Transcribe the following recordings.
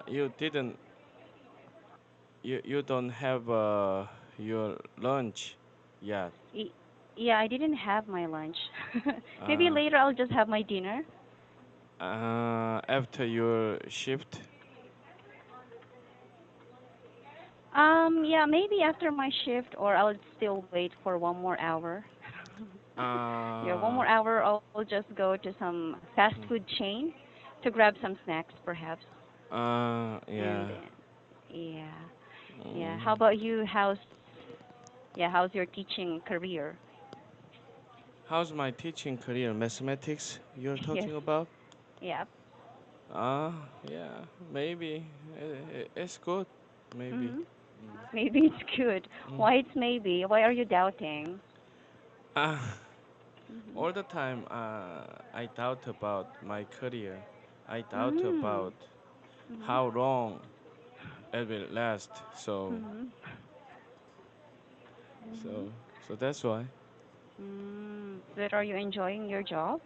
You didn't. You don't have your lunch yet. Y- yeah, I didn't have my lunch. Maybe Uh, later I'll just have my dinner. After your shift. Yeah, maybe after my shift, or I'll still wait for 1 more hour. Yeah, one Uh, more hour, I'll just go to some fast mm, food chain to grab some snacks, perhaps. And yeah. then, yeah, yeah. Mm. How about you? How's your teaching career? How's my teaching career? Mathematics you're Yes, talking about? yeah. Yeah, maybe it's good. Maybe. Mhm. Mm. Maybe it's good. Mm. Why it's maybe? Why are you doubting? Uh, Mhm. all the time, I doubt about my career. I doubt Mm. about Mhm. how long it will last. Mhm. Mhm. So, so that's why. But are you enjoying your job?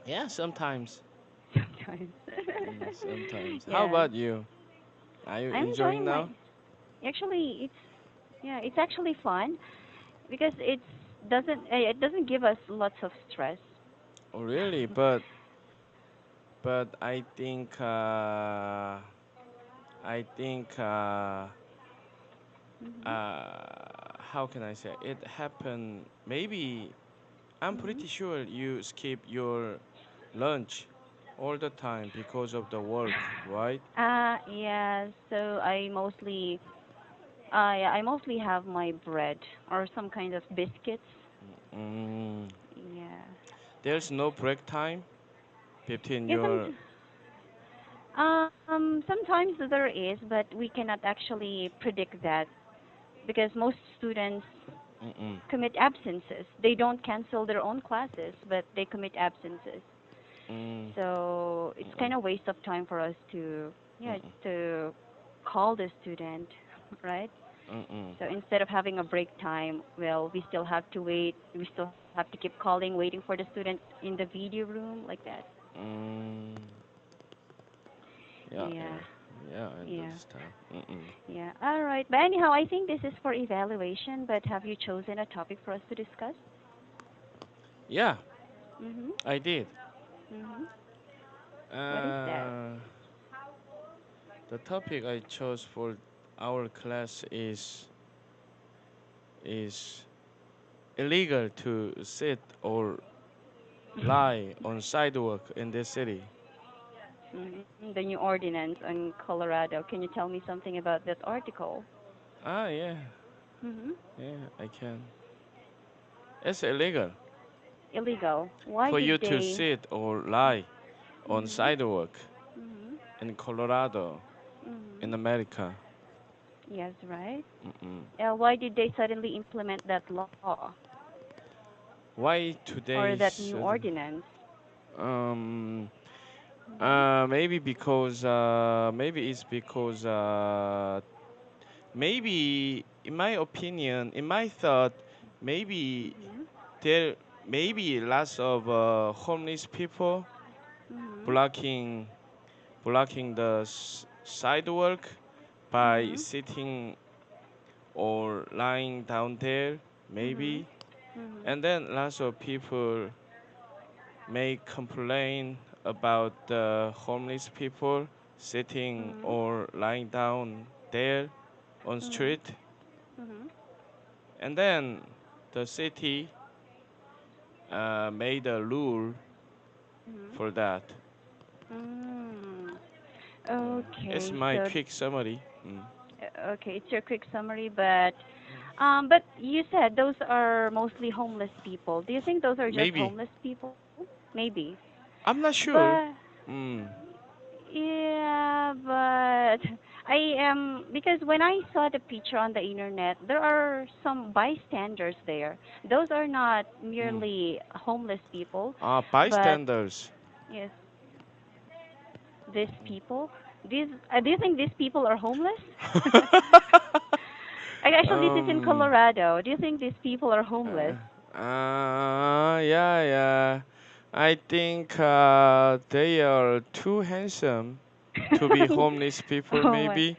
Yeah, sometimes. Sometimes. Sometimes. How Yeah. about you? Are you I'm enjoying enjoying my now? actually it's actually fun because it doesn't give us lots of stress. Oh, really? But I think Mhm. how can I say it happened? Maybe I'm Mhm. pretty sure you skip your lunch all the time because of the work, right? Yeah, so I mostly have my bread or some kind of biscuits. Mm, Yeah. there's no break time between Yeah, your. sometimes there is, but we cannot actually predict that because most students Mm-mm, commit absences. They don't cancel their own classes, but they commit absences. mm, So it's mm-mm, kind of waste of time for us to, yeah, mm-mm, to call the student, right? mm-mm, So instead of having a break time, well, we still have to wait. We still have to keep calling, waiting for the student in the video room, like that. mm. Yeah, Yeah, yeah, yeah. I yeah, understand. Mm-mm. yeah. All right. But anyhow, I think this is for evaluation. But have you chosen a topic for us to discuss? Yeah, Mhm. I did. Mhm. What is that? Uh, the topic I chose for our class is illegal to sit or lie on sidewalk in this city. The new ordinance on Colorado. Can you tell me something about that article? Yeah, Mhm. yeah, I can. It's illegal Illegal. Why for did you to they? sit or lie on Mhm. sidewalk Mhm. in Colorado, in Mhm. America. Yes, right. Mm-mm. Why did they suddenly implement that law Why or today that new should ordinance? um Mhm. maybe because maybe it's because maybe in my opinion, in my thought, maybe Mhm. there maybe lots of homeless people Mhm. blocking blocking the sidewalk by Mhm. sitting or lying down there Mhm. maybe, Mhm. and then lots of people may complain about the homeless people sitting Mhm. or lying down there on Mhm. street, Mhm. and then the city made a rule Mhm. for that. Mm. Yeah, it's Okay, my so quick summary. Mm. okay, it's your quick summary, but you said those are mostly homeless people. Do you think those are just Maybe homeless people? Maybe. I'm not But sure. Mm. yeah, but I am because when I saw the picture on the internet, there are some bystanders there. Those are not Mm. merely homeless people, but Bystanders. yes, these people. Do you think these people are homeless? Actually, this is in um. Colorado. Do you think these people are homeless? Yeah, yeah. I think they are too handsome to be homeless people, Oh my. maybe.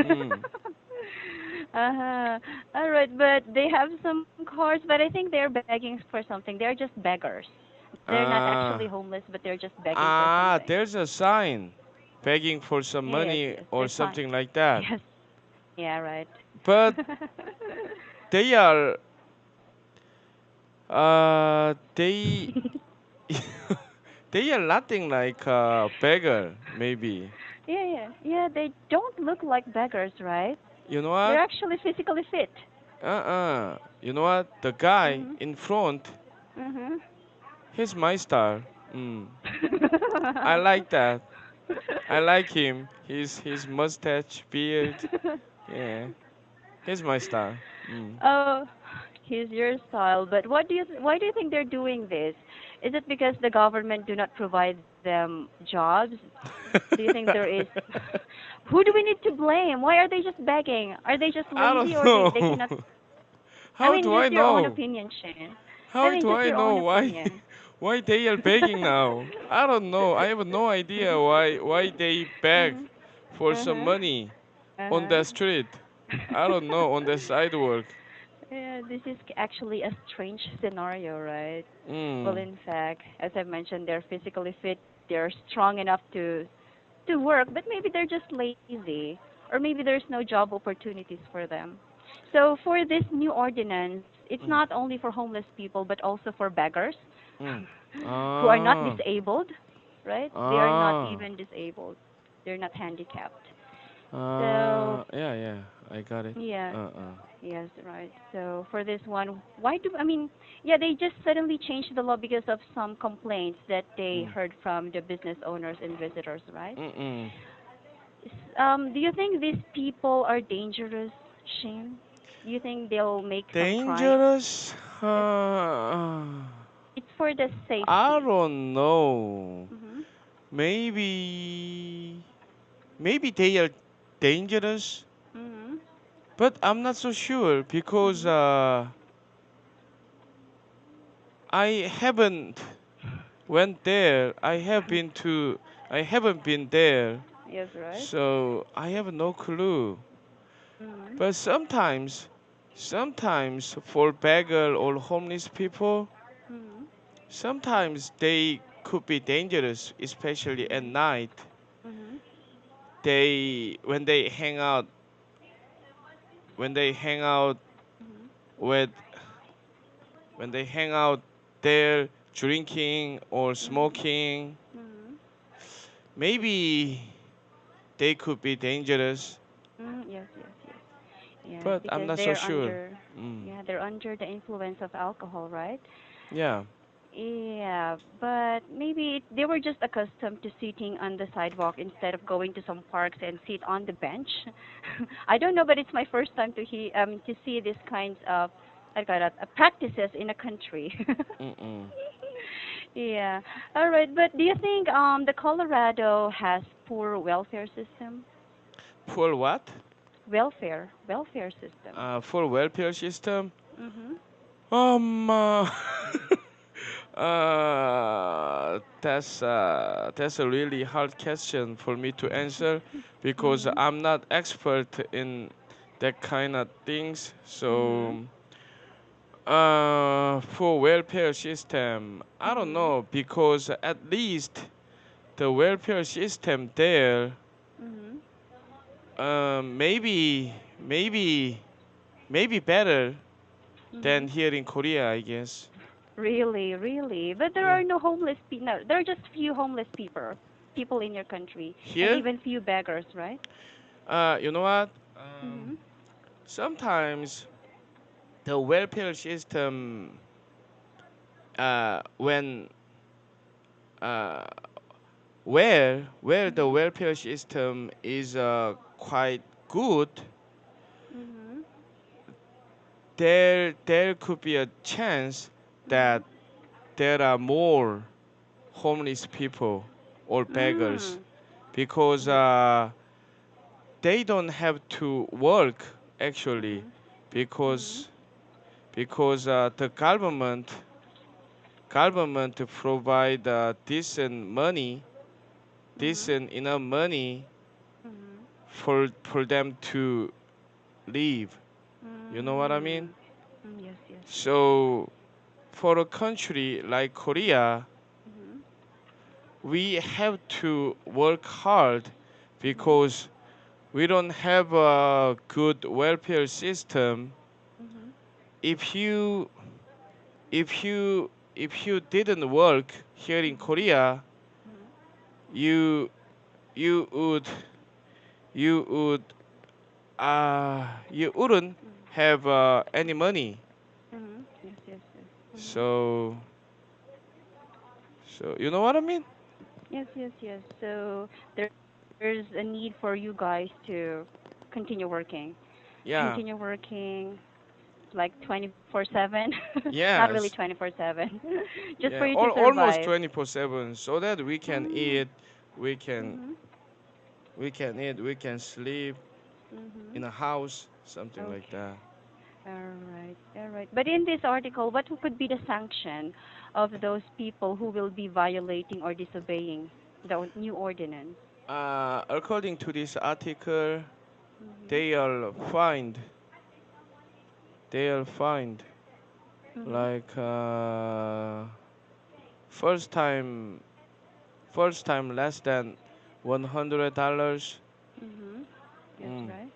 Hmm. Uh-huh. All right, but they have some cars, but I think they're begging for something. They're just beggars. They're not actually Uh, homeless, but they're just begging for something. there's a sign begging for some Yes, money yes. or There's fine. something like that. Yes. Yeah, right. But they are, they, they are nothing like a beggar, maybe. Yeah, yeah. Yeah, they don't look like beggars, right? You know They're what? actually physically fit. You know what? The guy Mhm. in front, Mhm. he's my star. I like that. I like him. His mustache, beard. Yeah, he's my star. Oh, here's your style. But why do you think they're doing this? Is it because the government do not provide them jobs? Do you think there is? Who do we need to blame? Why are they just begging? Are they just I lazy don't or they know. cannot? I How mean, do I just your own know? opinion, Shane. I How mean, do just I your own know why opinion. why they are begging now? I don't know. I have no idea why they beg Mhm. for some Uh-huh. money on Uh-huh. the street. I don't know, on the sidewalk. Yeah, this is actually a strange scenario, right? Well, Mm, in fact, as I mentioned, they're physically fit, they're strong enough to work, but maybe they're just lazy, or maybe there's no job opportunities for them. So for this new ordinance, it's mm, not only for homeless people, but also for beggars mm. who are not Ah, disabled, right? They are not ah, even disabled. They're not handicapped. So yeah, yeah. I got it. yeah, Uh. yes, right. So for this one, I mean, yeah, they just suddenly changed the law because of some complaints that they Mm, heard from the business owners and visitors, right? mm. Do you think these people are dangerous, Shane? Do you think they'll make some crime? Dangerous? It's it's for the I safety. don't know. Mhm. Maybe, maybe they are dangerous, Mhm. but I'm not so sure because Mhm. I haven't went there. I haven't been there, Yes, right. so I have no clue. Mhm. But sometimes for beggar or homeless people, Mhm. sometimes they could be dangerous, especially at Mhm. night. Mhm. They when they hang out Mhm. with when they hang out there drinking or Mhm. smoking, Mhm. maybe they could be dangerous, Yes, yes, yes. Yes, but I'm because not so they're sure. under, Mm. yeah, they're under the influence of alcohol, right? Yeah. Yeah, but maybe they were just accustomed to sitting on the sidewalk instead of going to some parks and sit on the bench. I don't know, but it's my first time to see these kinds of I got it, practices in a country. Mm-mm. Yeah. All right, but do you think the Colorado has poor welfare system? For what? Welfare system. For welfare system? Mhm. Um, uh, that's a really hard question for me to answer because Mhm. I'm not expert in that kind of things. Mhm. So, for welfare system, I don't Mhm. know because at least the welfare system there, Mhm. maybe better than Mhm. here in Korea, I guess. Really, really. But there Yeah. are no homeless people. No, there are just few homeless people in your country, and Here, even few beggars, right? you know what? Mhm. Sometimes the welfare system, when uh, where the Mhm. welfare system is quite good, Mhm. there could be a chance Mhm. that there are more homeless people or beggars Mm. because Mhm. they don't have to work actually Mhm. Mhm. because the government government to provide decent money, Mhm. decent enough money Mhm. for them to live. You know what I mean? Mm. Yes, yes, yes, yes. So for a country like Korea, Mhm. we have to work hard Mhm. because we don't have a good welfare system. Mhm. If you if you didn't work here in Mhm. Korea, Mhm. you you would you would you wouldn't have any money. Mhm. Yes, yes, yes. Mhm. So so you know what I mean? Yes, yes, yes. So there's a need for you guys to continue working. Continue Yeah. working like 24/7. Not really Yes. 24/7. Just for Yeah. you to Almost survive. 24/7 so that we can Mm. eat, we can Mhm. we can sleep Mhm. in a house, something like Okay. that. All right. All right. But in this article, what could be the sanction of those people who will be violating or disobeying the new ordinance? According to this article, Mhm. they are fined. They are fined Mhm. like first time first time less than $100. Mhm. Yes, Mm. right.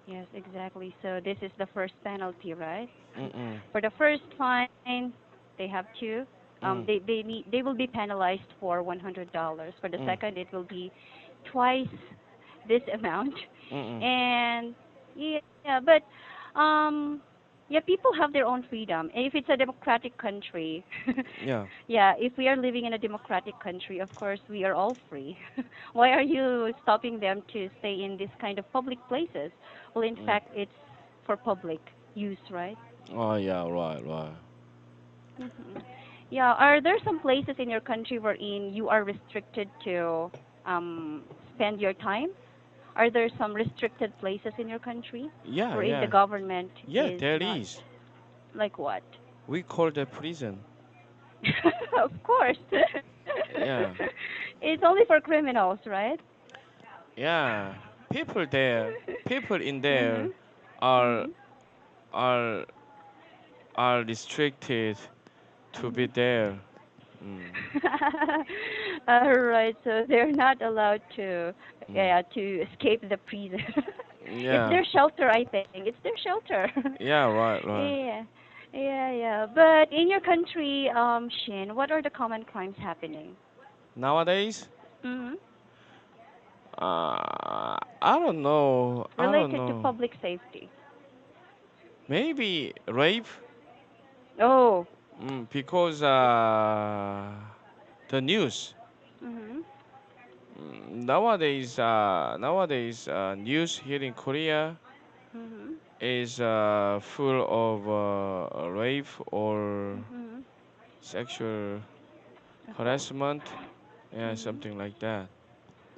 Yes, exactly. So this is the first penalty, right? Mm-mm. For the first fine, they have to Mm. they will be penalized for $100. For the Mm. second, it will be twice this amount. Mm-mm. And yeah, but um yeah, people have their own freedom. And if it's a democratic country, Yeah. yeah, if we are living in a democratic country, of course we are all free. Why are you stopping them to stay in this kind of public places? Well, in Mm. fact, it's for public use, right? Oh yeah, right, right. Hmm. Yeah, are there some places in your country wherein you are restricted to um, spend your time? Are there some restricted places in your country Yeah, wherein the yeah. government Yeah, is there not is. like what? We call that prison. Of course. Yeah. It's only for criminals, right? Yeah. People there, people in there Mhm. are Mhm. are are restricted to be Mhm. there. Mm. All right, so they're not allowed to, Mm. yeah, to escape the prison. It's Yeah. their shelter, I think. It's their shelter. Yeah, right, right. Yeah, yeah, yeah. But in your country, Shin, what are the common crimes happening? Nowadays, Hmm. I don't know. I don't Related to know. public safety. Maybe rape? Oh. Because the news. Mhm. Nowadays, news here in Korea Mhm. is full of rape or Mhm. sexual Assault. harassment. Yeah, Mhm. something like that.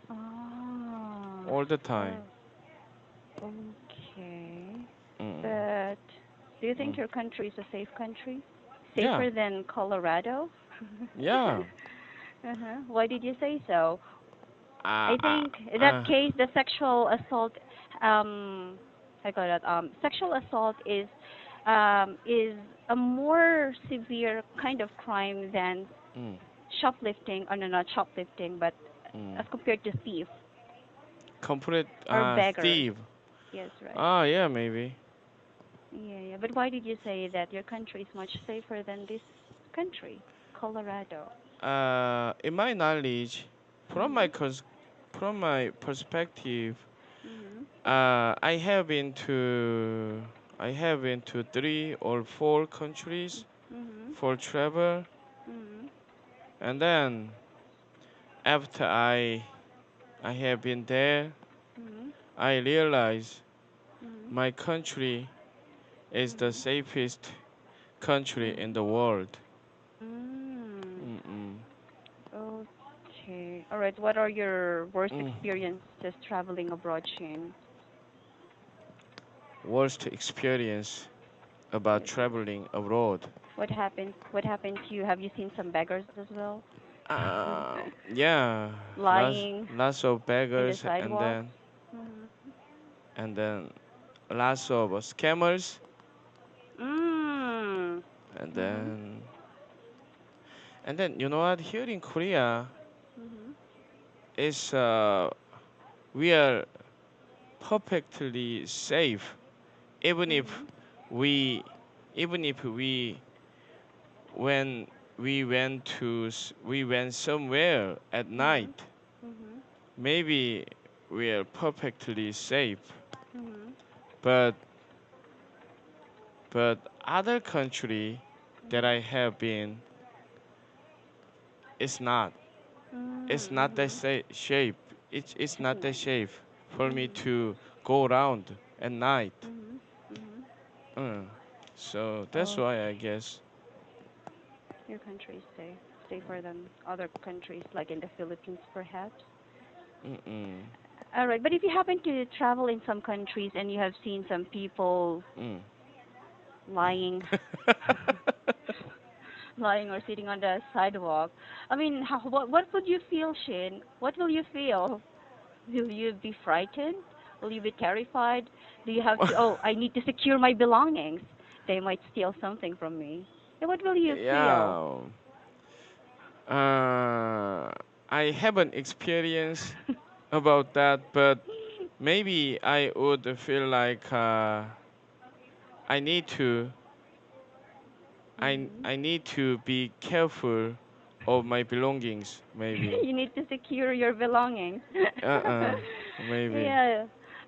Ah. All the time. Oh. Okay. Mm, But do you think mm. your country is a safe country? Yeah, Safer than Colorado? yeah. Uh-huh. Why did you say so? Uh, I uh, think in that uh, case, the sexual assault, I got it. Sexual assault is a more severe kind of crime than mm, shoplifting. Or no, not shoplifting, but mm. as compared to thief Complete or beggar. thief. Yes, right. Ah, yeah, maybe. Yeah, yeah. But why did you say that your country is much safer than this country, Colorado? In my knowledge, from my Mhm. cons- from my perspective, Mhm. I have been to 3 or 4 countries Mhm. for travel, Mhm. and then after I have been there, Mhm. I realize Mhm. my country is the Mhm. safest country in Mhm. the world. Mm. Mm-mm. Okay. All right. What are your worst Mm. experiences traveling abroad, Shane? Worst experience about Yes, yes. traveling abroad. What happened to you? Have you seen some beggars as well? Yeah, Lying lots of in the beggars, sidewalks? Mhm. and then lots of scammers, Mm. and Mhm. then you know what? Here in Korea, Mhm. is we are perfectly safe, even if Mhm. we even if we when we went somewhere at Mhm. night, Mhm. maybe we are perfectly safe, Mhm. but other country that Mhm. I have been, it's not it's not that Mhm. shape. It's It's not that not. safe for me Mhm. to go around at night. Mhm. Mhm. So that's Oh, why I guess. your country is safer than other countries, like in the Philippines, perhaps. Mm-mm. All right, but if you happen to travel in some countries and you have seen some people Mm. lying, lying or sitting on the sidewalk, I mean, what would you feel, Shin? What will you feel? Will you be frightened? Will you be terrified? Do you have to? Oh, I need to secure my belongings. They might steal something from me. Yeah, what will you feel? Yeah. Uh, I haven't experienced about that, but maybe I would feel like I need to Mhm. I need to be careful of my belongings. Maybe. You need to secure your belongings. Maybe. Yeah.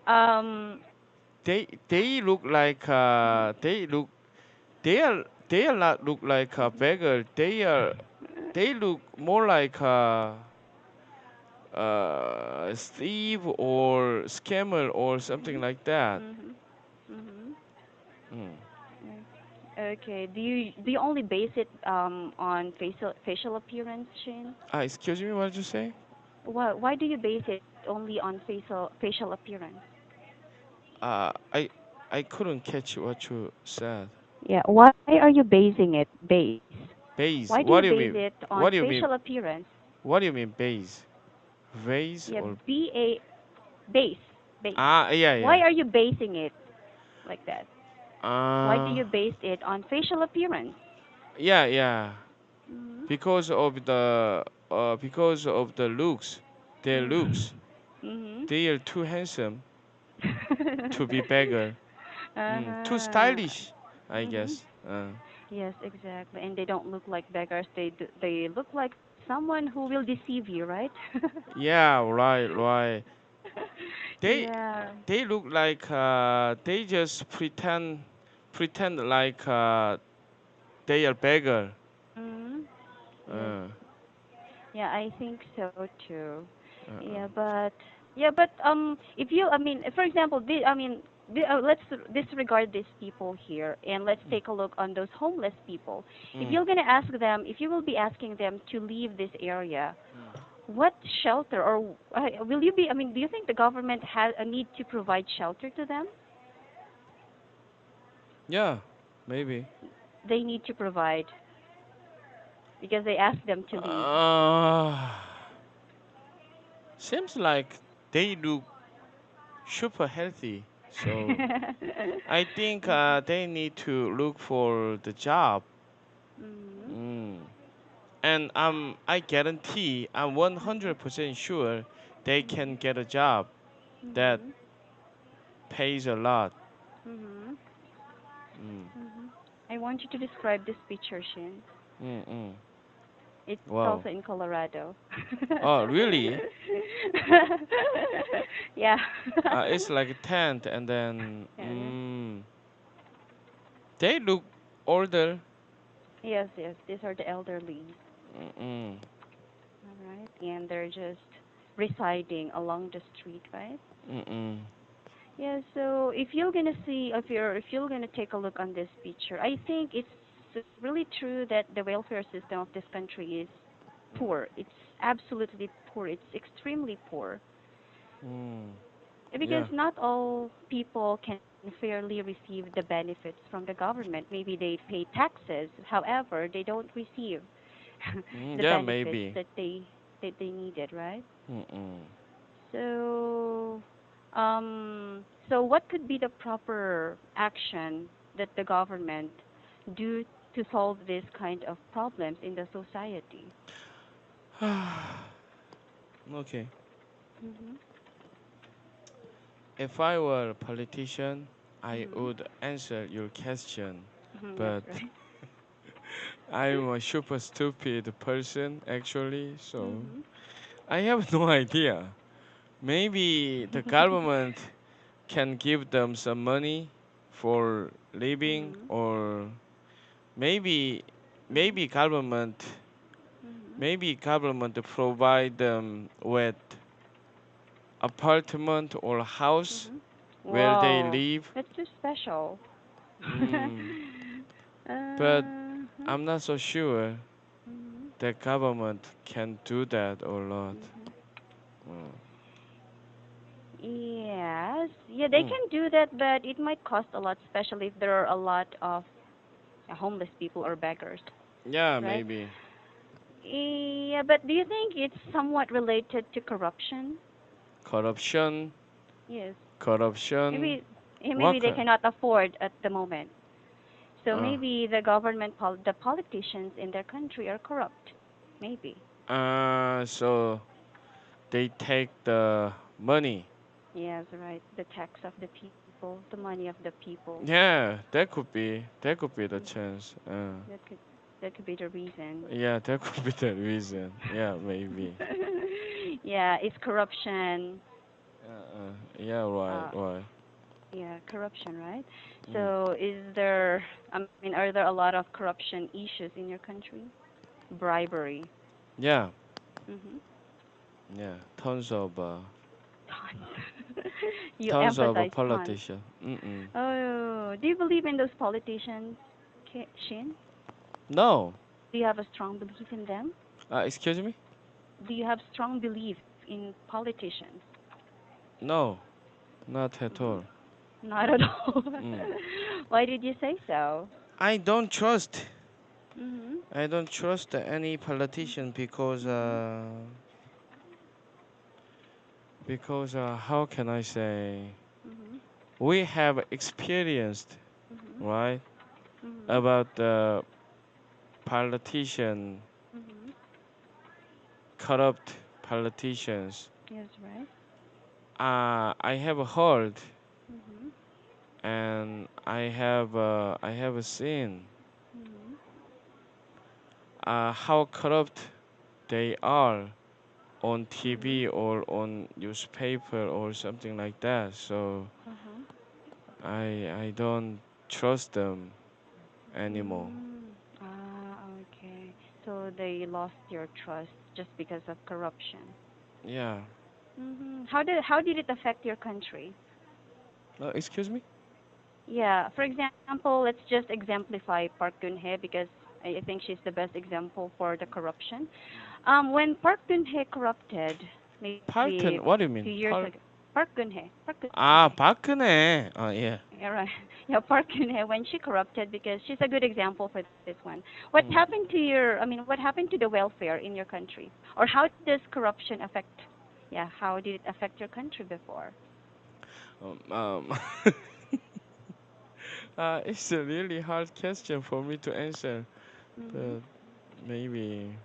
Um. They look like they are not look like a beggar. They look more like a thief or scammer or something Mhm. like that. Mhm. Mhm. Mm. Okay. Do you only base it on facial appearance, Shane? Excuse me, what did you say? Why do you base it only on facial appearance? Uh, I I couldn't catch what you said. Yeah. Why are you basing it base? Why do Base. you What do base you it mean? on What do you facial mean? appearance? What do you mean base? Vase Yeah. or Base. Base. yeah, Why yeah. are you basing it like that? Why do Uh you base it on facial appearance? yeah, yeah. Mhm. Because of the looks, their Mhm. looks, Mhm. they are too handsome to be beggar. Too Uh-huh. stylish, I Mhm. guess. Yes, exactly. And they don't look like beggars. They look like someone who will deceive you, right? Yeah, right, right. They Yeah. they look like they just pretend like they are beggar. Mhm. Yes. Uh, Yeah, I think so too. Yeah, uh, but if you, I mean, for example, let's disregard these people here, and let's take a look on those homeless people. If mm, you're gonna ask them, if you will be asking them to leave this area, mm. what shelter or will you be? I mean, do you think the government has a need to provide shelter to them? Yeah, maybe. They need to provide because they asked them to leave. Uh, seems like they look super healthy. So I think they need to look for the job. Mhm. Mm. And I guarantee, I'm Mhm. 100% sure they can get a job that Mhm. pays a lot. Mhm. Mm. Mhm. I want you to describe this picture, Shin. Mm, mm. It's also Wow. in Colorado. Oh, really? Yeah. It's like a tent, and then Yeah. they look older. Yes, yes. These are the elderly. Mm, mm, All right. And they're just residing along the street, right? mm, mm, Yeah, so if you're gonna take a look on this picture, I think it's really true that the welfare system of this country is poor. It's absolutely poor. It's extremely poor mm. because Yeah. not all people can unfairly receive the benefits from the government. Maybe they pay taxes, however, they don't receive the Yeah, benefits maybe. that they needed, right? Mm-mm. So, so what could be the proper action that the government do to solve this kind of problems in the society? Okay. Mhm. If I were a politician, I Mhm. would answer your question, Mhm. Yes, but right. I'm a super stupid person actually, so Mhm. I have no idea. Maybe the government can give them some money for living, Mhm. or maybe Mhm. maybe government Mhm. maybe government provide them with apartment or house Mhm. where they Wow, live. that's too special. Mm, but Uh-huh. I'm not so sure Mhm. the government can do that or not. Mhm. Mm. Yes, yeah, they Mm. can do that, but it might cost a lot, especially if there are a lot of homeless people or beggars, Yeah, right? maybe Yeah, but do you think it's somewhat related to corruption? corruption, Yes, corruption. maybe maybe What? they cannot afford at the moment. So Uh, maybe the politicians in their country are corrupt. Maybe. so they take the money. Yes, right. The tax of the people, the money of the people. Yeah, that could be the Mm, chance. That could that could be the reason. Yeah, that could be the reason. Yeah, maybe. Yeah, it's corruption. Yeah, right, Uh, right. yeah, corruption, right? Mm. So, are there a lot of corruption issues in your country? Bribery. Yeah, Mhm. yeah. Tons of Tons. You tons of emphasize tons. politician. Mm-mm. Oh, do you believe in those politicians, Shin? No. Do you have a strong belief in them? Excuse me? Do you have strong belief in politicians? No, not at Mhm. all. Not at all. Mm. Why did you say so? I don't trust. Mhm. I don't trust any politician Mhm. because how can I say, Mhm. we have experienced, Mhm. right, Mhm. about the politician, Mhm. corrupt politicians. Yes, right. I have heard Mhm. and I have seen Mhm. how corrupt they are on Mhm. TV or on newspaper or something like that. So Uh-huh. I don't trust them anymore. Mm. Ah, okay. So they lost your trust just because of corruption. Yeah. How did it affect your country? Excuse me? Yeah, for example, let's just exemplify Park Geun-hye because I think she's the best example for the corruption. When Park Geun-hye corrupted, maybe Parton, what do few you years mean? ago, Park Geun-hye, 박근혜. Yeah. yeah, right. Yeah, Park Geun-hye when she corrupted because she's a good example for this one. What Mm. happened to what happened to the welfare in your country, or how does corruption affect? Yeah, how did it affect your country before? Um, um, it's a really hard question for me to answer, Mhm. but maybe,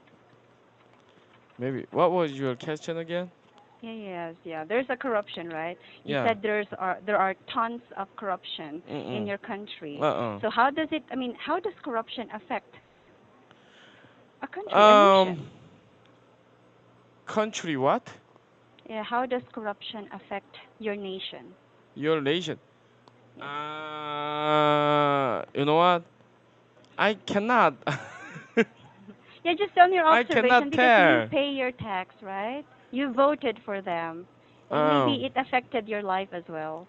maybe. What was your question again? Yeah, yes, yeah. There's a corruption, right? You Yeah. said there are tons of corruption in Mm-mm. your country. Uh-uh. So how does corruption affect a country, a Um, nation? country what? Yeah, how does corruption affect your nation? Your nation. Yes. You know what? I cannot. Yeah, just on your I observation cannot because you tell. pay your tax, right? You voted for them. And maybe Um, it affected your life as well.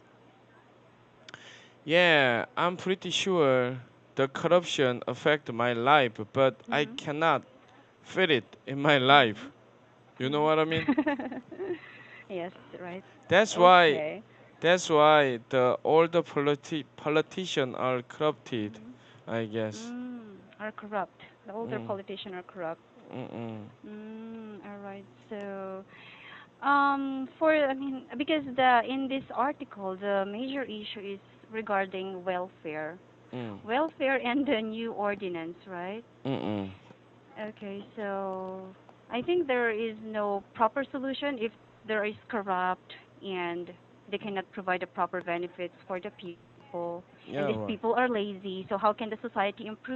yeah, I'm pretty sure the corruption affect my life, but I Mhm. cannot feel it in my life. Mhm. You know Mhm. what I mean? Yes, right. That's why Okay. That's why the all the politicians are corrupted, Mm-hmm. I guess. Are corrupt. The older Mm, politicians are corrupt. mm, All right. So, for I mean, because the in this article, the major issue is regarding mm, welfare and the new ordinance, right? mm, Okay. So, I think there is no proper solution if there is corrupt and they cannot provide the proper benefits for the people, and these yeah, people right. are lazy. So, how can the society improve?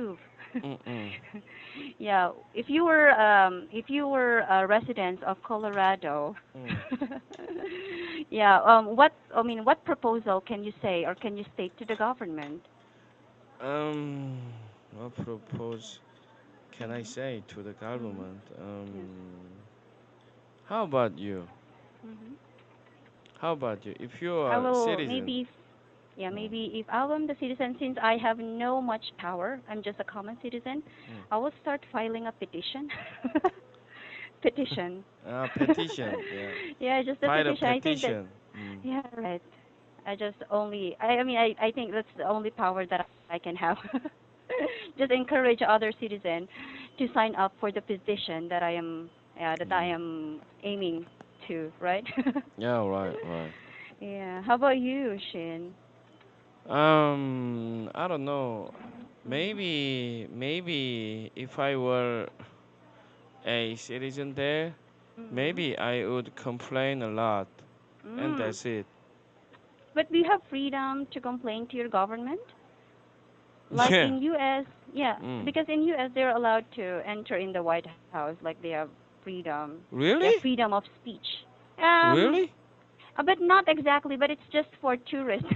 Mm, Yeah, if you were a resident of Colorado, mm. yeah, what proposal can you say or can you state to the government? Um, what propose can I Mhm. say to the Mhm. government? Yes. How about you? Mhm. How about you? If you I are a will citizen, maybe yeah, mm, maybe if I'm the citizen, since I have no much power, I'm just a common citizen, mm. I will start filing a petition. Petition. Petition, yeah, Yeah, just a file a petition. I think that petition. Mm, yeah, right. I just only I mean I think that's the only power that I can have. Just encourage other citizens to sign up for the position that I mm. am aiming to, right? Yeah, right, right. Yeah. How about you, Shin? I don't know. Mhm. Maybe if I were a citizen there, Mhm. maybe I would complain a lot, and Mm. that's it. But do you have freedom to complain to your government? Like Yeah. in US, yeah, Mm. because in US they're allowed to enter in the White House, like they have freedom. Yeah, Really? freedom of speech. Um, Really? but not exactly, but it's just for tourists.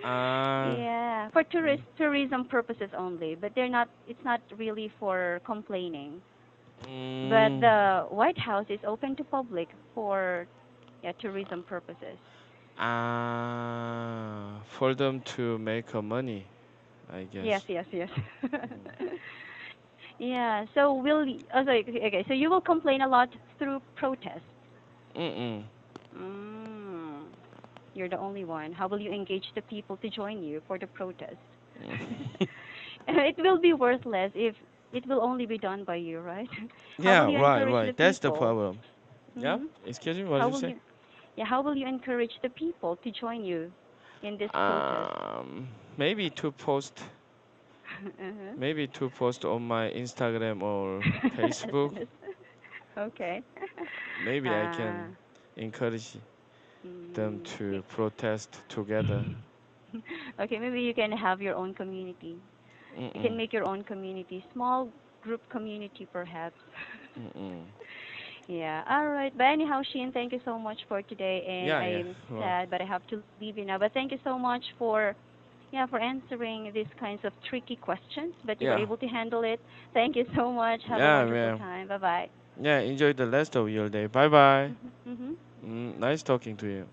Uh, Yeah, for mm, tourism purposes only, but they're not it's not really for complaining. But mm, the White House is open to public for yeah, tourism purposes. for them to make money, I Yes, guess. yes, yes. Mm. Yeah, so okay, so you will complain a lot through protest. Mm-mm. Mm, you're the only one. How will you engage the people to join you for the protest? Mm. It will be worthless if it will only be done by you, right? How will Yeah, you right, encourage the right. That's the people? problem. Yeah. Hmm. Excuse me. What did How you will say? you? Yeah, how will you encourage the people to join you in this protest? Um, maybe to post, Uh-huh. maybe to post on my Instagram or Facebook. SNS. Okay. Maybe I Ah. can encourage them Mm, to protest together. okay, maybe you can have your own community. You can Mm-mm. make your own community, small group community perhaps. Mm-mm. Yeah, all right. But anyhow, Sheen, thank you so much for today. And Yeah, yeah. I'm Right. sad, but I have to leave you now. But thank you so much for, yeah, for answering these kinds of tricky questions. But you were Yeah. able to handle it. Thank you so much. Have a Yeah, wonderful man. time. Bye bye. Yeah, enjoy the rest of your day. Bye bye. Mhm. Nice talking to you.